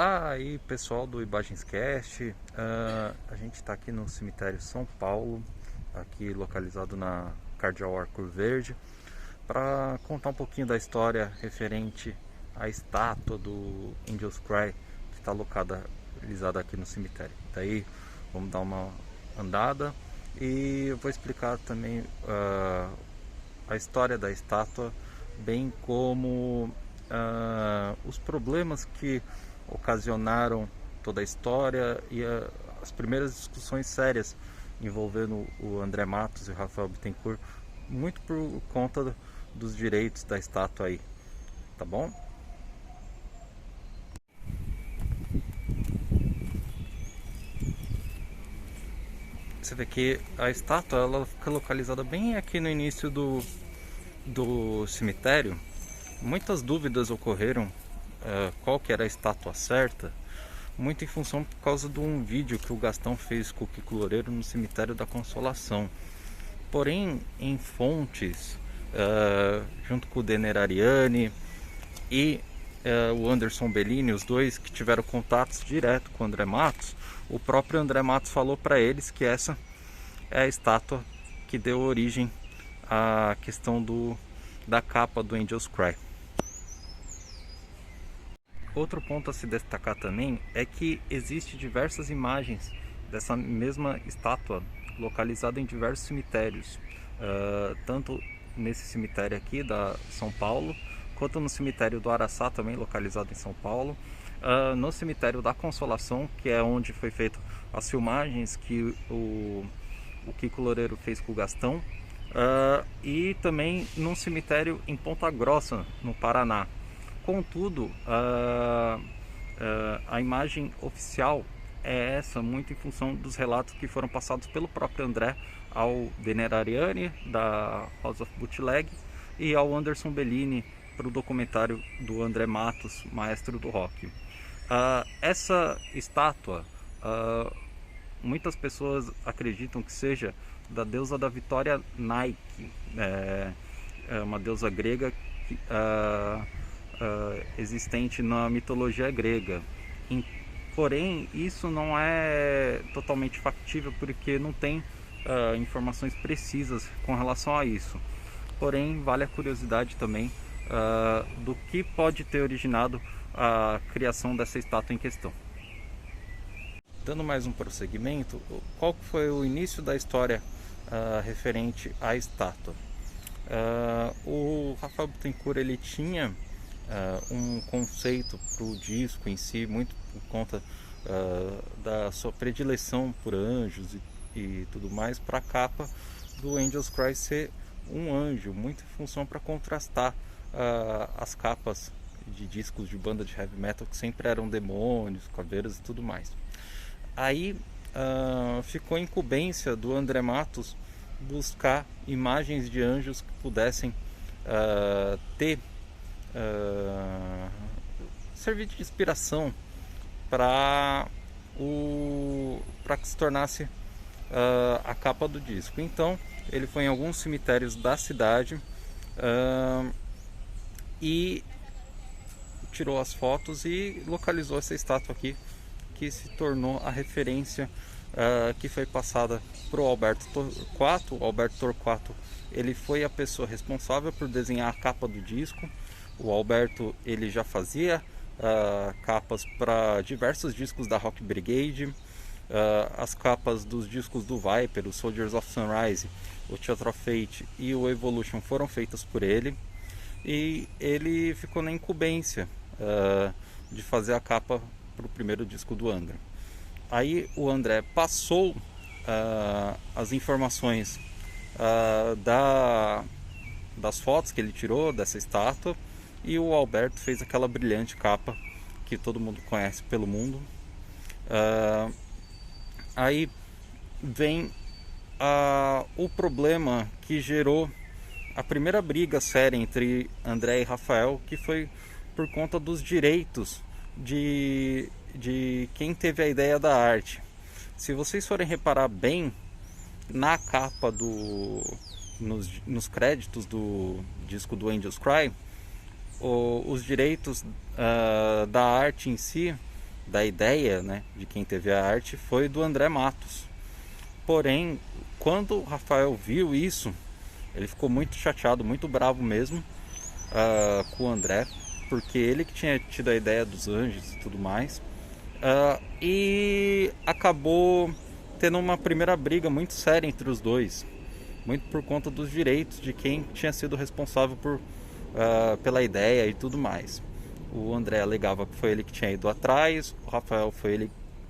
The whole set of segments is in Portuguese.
Olá aí pessoal do Imagenscast. A gente está aqui no cemitério São Paulo, aqui localizado na Cardeal Arco Verde, para contar um pouquinho da história referente à estátua do Angels Cry que está localizada aqui no cemitério. Daí vamos dar uma andada e eu vou explicar também a história da estátua, bem como os problemas que ocasionaram toda a história e as primeiras discussões sérias envolvendo o André Matos e o Rafael Bittencourt, muito por conta dos direitos da estátua aí, tá bom? Você vê que a estátua ela fica localizada bem aqui no início do cemitério. Muitas dúvidas ocorreram qual que era a estátua certa, muito em função por causa de um vídeo que o Gastão fez com o Kiko Loureiro no cemitério da Consolação. Porém, em fontes, junto com o Denner Ariani e o Anderson Bellini, os dois que tiveram contatos direto com o André Matos, o próprio André Matos falou para eles que essa é a estátua que deu origem à questão da capa do Angels Cry. Outro ponto a se destacar também é que existe diversas imagens dessa mesma estátua localizada em diversos cemitérios, tanto nesse cemitério aqui da São Paulo, quanto no cemitério do Araçá, também localizado em São Paulo, no cemitério da Consolação, que é onde foi feito as filmagens que o Kiko Loureiro fez com o Gastão, e também num cemitério em Ponta Grossa, no Paraná. Contudo, a imagem oficial é essa, muito em função dos relatos que foram passados pelo próprio André ao Denner Ariani, da House of Bootleg, e ao Anderson Bellini, para o documentário do André Matos, Maestro do Rock. Essa estátua, muitas pessoas acreditam que seja da deusa da vitória Nike, uma deusa grega que, existente na mitologia grega. Porém, isso não é totalmente factível, porque não tem informações precisas com relação a isso. Porém, vale a curiosidade também do que pode ter originado a criação dessa estátua em questão. Dando mais um prosseguimento, qual foi o início da história referente à estátua? O Rafael Bittencourt ele tinha um conceito para o disco em si, muito por conta da sua predileção por anjos e tudo mais, para a capa do Angels Cry ser um anjo, muito em função para contrastar as capas de discos de banda de heavy metal que sempre eram demônios, caveiras e tudo mais. Aí ficou a incumbência do André Matos buscar imagens de anjos que pudessem servir de inspiração para que se tornasse a capa do disco. Então ele foi em alguns cemitérios da cidade e tirou as fotos e localizou essa estátua aqui, que se tornou a referência que foi passada para o Alberto Torquato. O Alberto Torquato ele foi a pessoa responsável por desenhar a capa do disco. O Alberto ele já fazia capas para diversos discos da Rock Brigade, as capas dos discos do Viper, o Soldiers of Sunrise, o Theatre of Fate e o Evolution foram feitas por ele, e ele ficou na incumbência de fazer a capa para o primeiro disco do Angra. Aí o André passou as informações das fotos que ele tirou dessa estátua, e o Alberto fez aquela brilhante capa que todo mundo conhece pelo mundo. Aí vem o problema que gerou a primeira briga séria entre André e Rafael, que foi por conta dos direitos de quem teve a ideia da arte. Se vocês forem reparar bem, na capa nos créditos do disco do Angels Cry, os direitos da arte em si da ideia, né, de quem teve a arte foi do André Matos. Porém, quando o Rafael viu isso, ele ficou muito chateado, muito bravo mesmo com o André, porque ele que tinha tido a ideia dos anjos e tudo mais. E acabou tendo uma primeira briga muito séria entre os dois, muito por conta dos direitos de quem tinha sido responsável pela ideia e tudo mais. O André alegava que foi ele que tinha ido atrás, o Rafael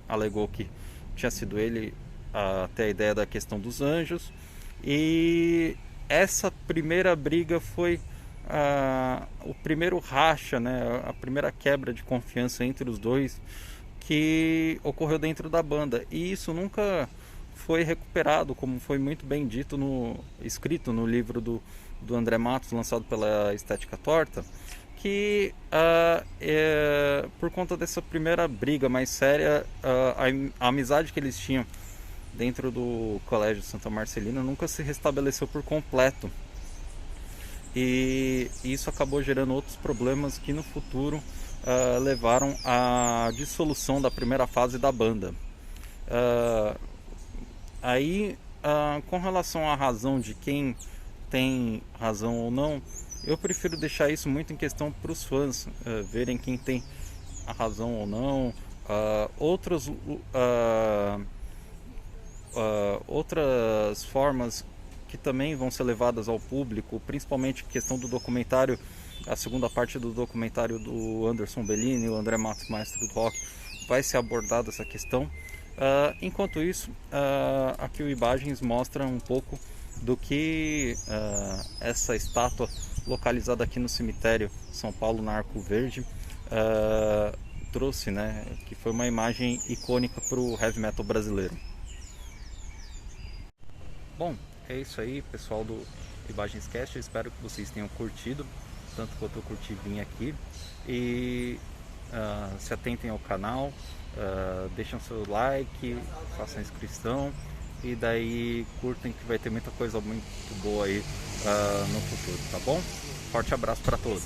alegou que tinha sido ele até a ideia da questão dos anjos. E essa primeira briga foi o primeiro racha, né, a primeira quebra de confiança entre os dois que ocorreu dentro da banda. E isso nunca foi recuperado, como foi muito bem dito escrito no livro do André Matos, lançado pela Estética Torta, que por conta dessa primeira briga mais séria, a amizade que eles tinham dentro do Colégio Santa Marcelina nunca se restabeleceu por completo. E isso acabou gerando outros problemas que no futuro levaram à dissolução da primeira fase da banda. Com relação à razão de quem tem razão ou não, eu prefiro deixar isso muito em questão para os fãs verem quem tem a razão ou não. Outras formas que também vão ser levadas ao público, principalmente a questão do documentário, a segunda parte do documentário do Anderson Bellini, o André Matos, maestro do rock, vai ser abordada essa questão. Enquanto isso, aqui o Imagens mostra um pouco do que essa estátua localizada aqui no cemitério São Paulo, na Arco Verde, trouxe, né, que foi uma imagem icônica para o heavy metal brasileiro. Bom, é isso aí, pessoal do Imagens Cast. Eu espero que vocês tenham curtido, tanto quanto eu curti vir aqui. E se atentem ao canal, deixem seu like, façam a inscrição e daí curtem, que vai ter muita coisa muito boa aí no futuro, tá bom? Forte abraço para todos.